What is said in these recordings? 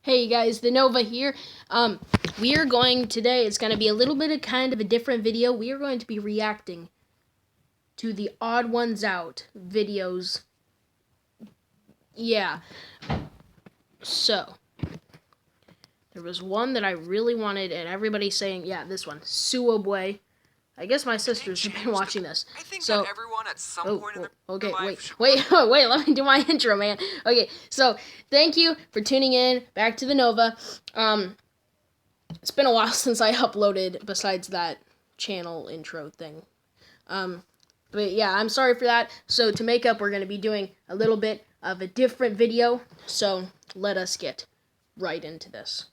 Hey guys, the Nova here. We are going today, it's going to be a little bit of kind of a different video. We are going to be reacting to the Odd Ones Out videos. Yeah. So, there was one that I really wanted and everybody's saying, yeah, this one, sooubway. I guess my sisters have been watching this. I think so, that everyone at some point in their life wait, let me do my intro, man. Okay, so thank you for tuning in back to the Nova. It's been a while since I uploaded besides that channel intro thing. But yeah, I'm sorry for that. So to make up, we're going to be doing a little bit of a different video. So let us get right into this.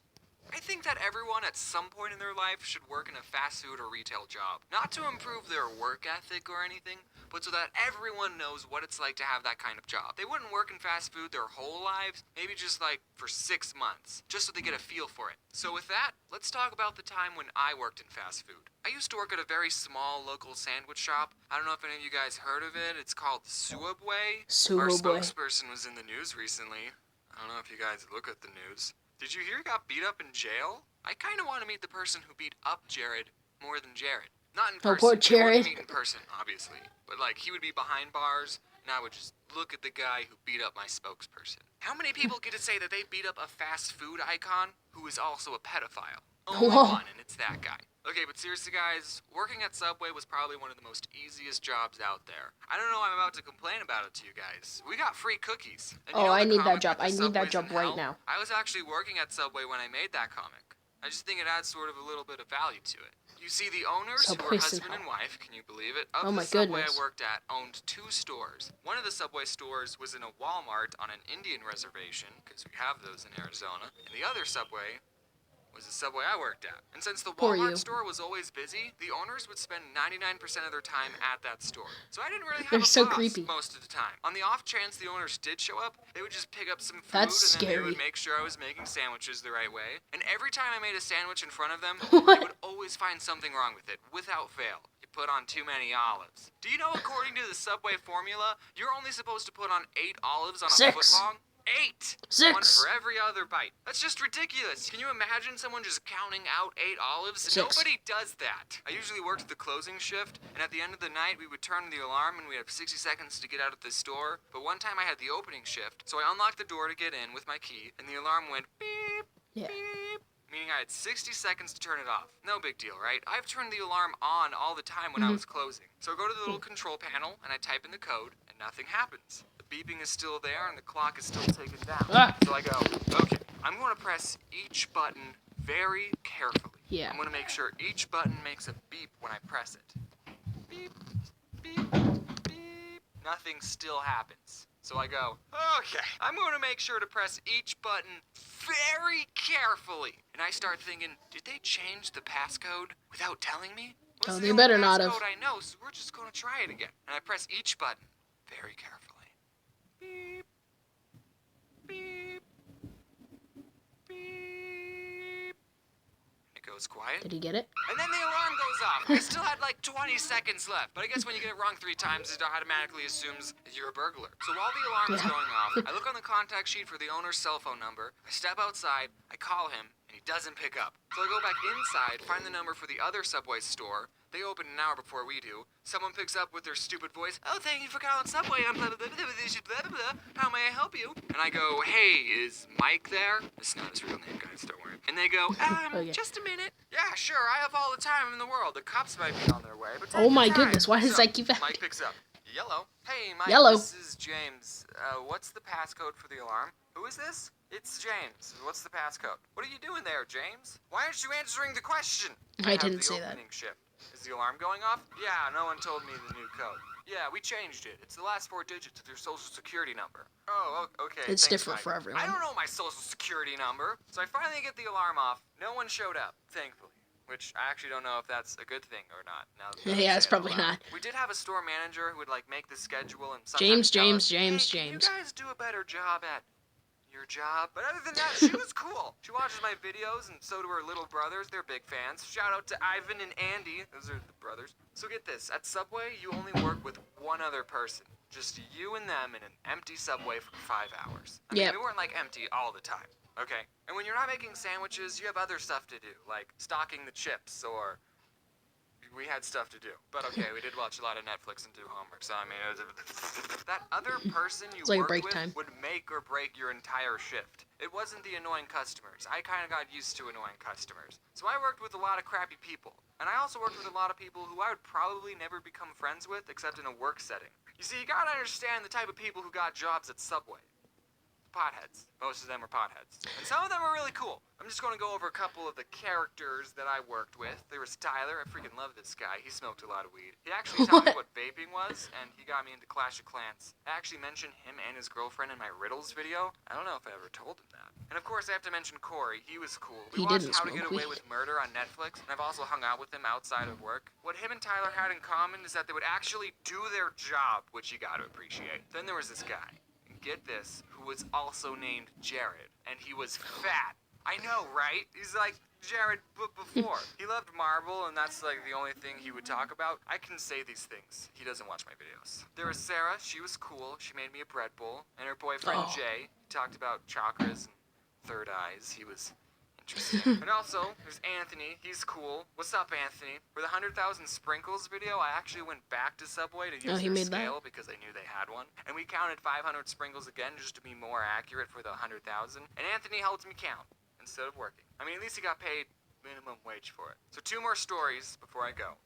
I think that everyone at some point in their life should work in a fast food or retail job. Not to improve their work ethic or anything, but so that everyone knows what it's like to have that kind of job. They wouldn't work in fast food their whole lives, maybe just like for 6 months, just so they get a feel for it. So with that, let's talk about the time when I worked in fast food. I used to work at a very small local sandwich shop. I don't know if any of you guys heard of it. It's called sooubway. Our spokesperson was in the news recently. I don't know if you guys look at the news. Did you hear he got beat up in jail? I kind of want to meet the person who beat up Jared more than Jared. Not in person. Oh, poor Jared. Meet in person, obviously. But like, he would be behind bars, and I would just look at the guy who beat up my spokesperson. How many people get to say that they beat up a fast food icon who is also a pedophile? Only one, and it's that guy. Okay, but seriously, guys, working at Subway was probably one of the most easiest jobs out there. I don't know why I'm about to complain about it to you guys. We got free cookies. And oh, I need that job. I need that job right now. I was actually working at Subway when I made that comic. I just think it adds sort of a little bit of value to it. You see, the owners, who were husband and wife, can you believe it, of the Subway I worked at owned 2 stores. One of the Subway stores was in a Walmart on an Indian reservation, because we have those in Arizona, and the other Subway was the Subway I worked at. And since the Walmart store was always busy, the owners would spend 99% of their time at that store. So I didn't really have a boss most of the time. On the off chance the owners did show up, they would just pick up some food and then they would make sure I was making sandwiches the right way. And every time I made a sandwich in front of them, they would always find something wrong with it, without fail. You put on too many olives. Do you know, according to the Subway formula, you're only supposed to put on 8 olives on a foot long? 8! 6! One for every other bite. That's just ridiculous. Can you imagine someone just counting out 8 olives? 6. Nobody does that. I usually worked the closing shift, and at the end of the night, we would turn the alarm and we had 60 seconds to get out of the store. But one time I had the opening shift, so I unlocked the door to get in with my key, and the alarm went beep, beep. Meaning I had 60 seconds to turn it off. No big deal, right? I've turned the alarm on all the time when I was closing. So I go to the little control panel, and I type in the code, and nothing happens. The beeping is still there, and the clock is still taken down. So I go, okay, I'm going to press each button very carefully. Yeah. I'm going to make sure each button makes a beep when I press it. Beep, beep, beep. Nothing still happens. So I go, okay, I'm going to make sure to press each button very carefully. And I start thinking, did they change the passcode without telling me? Oh, they better not have. I know, so we're just going to try it again. And I press each button very carefully. Beep, beep, beep. It goes quiet. Did he get it? And then the alarm goes off. I still had like 20 seconds left. But I guess when you get it wrong 3 times, it automatically assumes that you're a burglar. So while the alarm is going off, I look on the contact sheet for the owner's cell phone number. I step outside, I call him, and he doesn't pick up. So I go back inside, find the number for the other Subway store. They open an hour before we do. Someone picks up with their stupid voice. Oh, thank you for calling Subway. I'm blah, blah, blah, blah, blah, blah, blah. How may I help you? And I go, hey, is Mike there? It's not his real name, guys, don't worry. And they go, just a minute. Yeah, sure, I have all the time in the world. The cops might be on their way, but oh my goodness, why does that keep happening? Mike picks up. Yellow. Hey, Mike, this is James. What's the passcode for the alarm? Who is this? It's James. What's the passcode? What are you doing there, James? Why aren't you answering the question? I didn't say that. Shift. Is the alarm going off? Yeah, no one told me the new code. Yeah, we changed it. It's the last 4 digits of your social security number. Oh, okay. It's thanks, different Mike. for everyone. I don't know my social security number. So I finally get the alarm off. No one showed up, thankfully. Which I actually don't know if that's a good thing or not. Now yeah, it's probably not. We did have a store manager who would like make the schedule and sometimes James. Can you guys do a better job at your job? But other than that, she was cool. She watches my videos, and so do her little brothers. They're big fans. Shout out to Ivan and Andy. Those are the brothers. So get this. At Subway, you only work with one other person. Just you and them in an empty Subway for 5 hours. I mean, we weren't like empty all the time. Okay. And when you're not making sandwiches, you have other stuff to do, like stocking the chips, or we had stuff to do. But okay, we did watch a lot of Netflix and do homework, so I mean, it was that other person you like worked with time. would make or break your entire shift. It wasn't the annoying customers. I kind of got used to annoying customers. So I worked with a lot of crappy people. And I also worked with a lot of people who I would probably never become friends with, except in a work setting. You see, you gotta understand the type of people who got jobs at Subway. Potheads. Most of them were potheads. And some of them were really cool. I'm just going to go over a couple of the characters that I worked with. There was Tyler. I freaking love this guy. He smoked a lot of weed. He actually taught me what vaping was, and he got me into Clash of Clans. I actually mentioned him and his girlfriend in my riddles video. I don't know if I ever told him that. And of course, I have to mention Corey. He was cool. We watched How to Get Away with Murder on Netflix, and I've also hung out with him outside of work. What him and Tyler had in common is that they would actually do their job, which you got to appreciate. Then there was this guy. Get this, who was also named Jared, and he was fat. I know, right? He's like Jared before. He loved marble, and that's like the only thing he would talk about. I can say these things. He doesn't watch my videos. There was Sarah. She was cool. She made me a bread bowl. And her boyfriend, Jay, he talked about chakras and third eyes. He was interesting. And also, there's Anthony. He's cool. What's up, Anthony? For the 100,000 sprinkles video, I actually went back to Subway to use their scale because I knew they had one. And we counted 500 sprinkles again just to be more accurate for the 100,000. And Anthony helped me count instead of working. I mean, at least he got paid minimum wage for it. So 2 more stories before I go.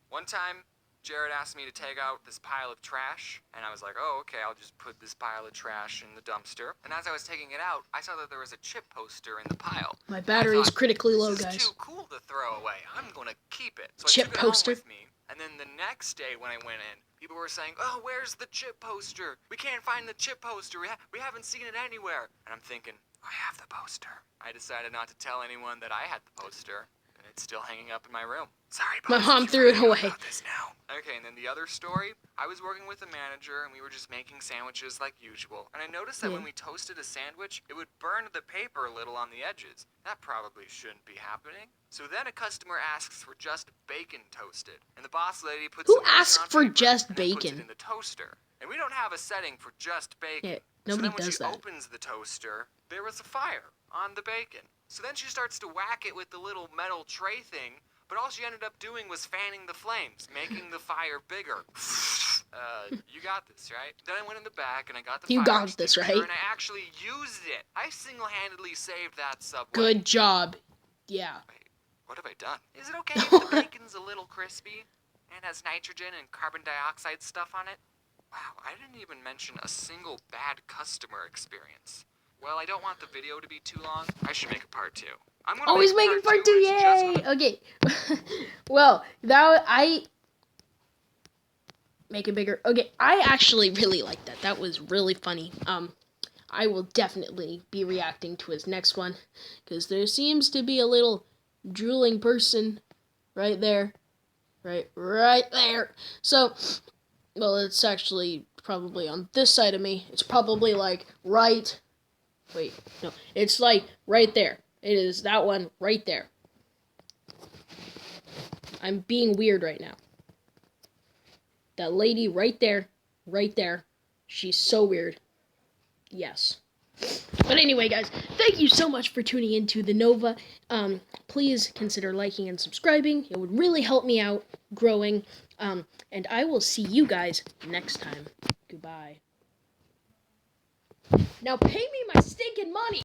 One time, Jared asked me to take out this pile of trash, and I was like, oh, okay, I'll just put this pile of trash in the dumpster. And as I was taking it out, I saw that there was a chip poster in the pile. My battery is critically low, guys. This is too cool to throw away. I'm gonna keep it. So chip I took it poster home with me, and then the next day when I went in, people were saying, oh, where's the chip poster? We can't find the chip poster. We haven't seen it anywhere. And I'm thinking, I have the poster. I decided not to tell anyone that I had the poster. It's still hanging up in my room. Sorry, my mom threw it away. This now. Okay, and then the other story, I was working with a manager, and we were just making sandwiches like usual. And I noticed that when we toasted a sandwich, it would burn the paper a little on the edges. That probably shouldn't be happening. So then a customer asks for just bacon toasted, and the boss lady puts Who asked for just bacon? Puts it in the toaster. And we don't have a setting for just bacon. Yeah, nobody does that. So then when she that. opens the toaster, there was a fire on the bacon. So then she starts to whack it with the little metal tray thing, but all she ended up doing was fanning the flames, making the fire bigger. You got this, right? Then I went in the back and I got the You fire got this, right? And I actually used it. I single-handedly saved that Subway. Good job. Yeah. Wait, what have I done? Is it okay if the bacon's a little crispy and has nitrogen and carbon dioxide stuff on it? Wow, I didn't even mention a single bad customer experience. Well, I don't want the video to be too long. I should make a part 2. I'm gonna always making part 2, yay! Okay. Well, I make it bigger. Okay, I actually really like that. That was really funny. I will definitely be reacting to his next one, because there seems to be a little drooling person right there. Right there. So, well, it's actually probably on this side of me. It's probably like right... Wait, no, it's like right there. It is that one right there. I'm being weird right now. That lady right there, she's so weird. Yes. But anyway, guys, thank you so much for tuning into the Nova. Please consider liking and subscribing. It would really help me out growing. And I will see you guys next time. Goodbye. Now pay me my stinking money!